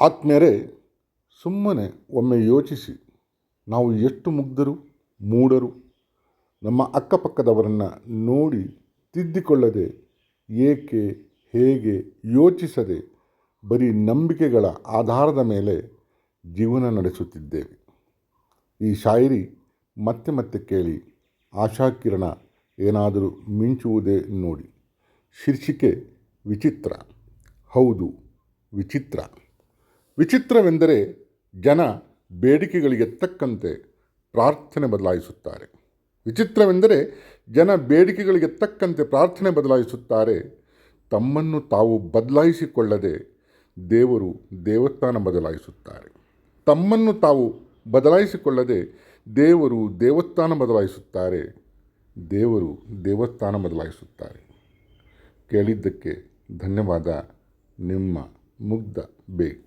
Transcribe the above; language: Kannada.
ಆತ್ಮೀಯರೇ, ಸುಮ್ಮನೆ ಒಮ್ಮೆ ಯೋಚಿಸಿ, ನಾವು ಎಷ್ಟು ಮುಗ್ಧರು, ಮೂಢರು. ನಮ್ಮ ಅಕ್ಕಪಕ್ಕದವರನ್ನು ನೋಡಿ ತಿದ್ದಿಕೊಳ್ಳದೆ, ಏಕೆ ಹೇಗೆ ಯೋಚಿಸದೆ ಬರೀ ನಂಬಿಕೆಗಳ ಆಧಾರದ ಮೇಲೆ ಜೀವನ ನಡೆಸುತ್ತಿದ್ದೇವೆ. ಈ ಶಾಯರಿ ಮತ್ತೆ ಮತ್ತೆ ಕೇಳಿ, ಆಶಾಕಿರಣ ಏನಾದರೂ ಮಿಂಚುವುದೇ ನೋಡಿ. ಶೀರ್ಷಿಕೆ ವಿಚಿತ್ರ. ಹೌದು, ವಿಚಿತ್ರ. ವಿಚಿತ್ರವೆಂದರೆ ಜನ ಬೇಡಿಕೆಗಳಿಗೆ ತಕ್ಕಂತೆ ಪ್ರಾರ್ಥನೆ ಬದಲಾಯಿಸುತ್ತಾರೆ. ವಿಚಿತ್ರವೆಂದರೆ ಜನ ಬೇಡಿಕೆಗಳಿಗೆ ತಕ್ಕಂತೆ ಪ್ರಾರ್ಥನೆ ಬದಲಾಯಿಸುತ್ತಾರೆ. ತಮ್ಮನ್ನು ತಾವು ಬದಲಾಯಿಸಿಕೊಳ್ಳದೆ ದೇವರು ದೇವಸ್ಥಾನ ಬದಲಾಯಿಸುತ್ತಾರೆ. ತಮ್ಮನ್ನು ತಾವು ಬದಲಾಯಿಸಿಕೊಳ್ಳದೆ ದೇವರು ದೇವಸ್ಥಾನ ಬದಲಾಯಿಸುತ್ತಾರೆ. ದೇವರು ದೇವಸ್ಥಾನ ಬದಲಾಯಿಸುತ್ತಾರೆ. ಕೇಳಿದ್ದಕ್ಕೆ ಧನ್ಯವಾದ. ನಿಮ್ಮ ಮುಗ್ಧ ಬೇಗ್.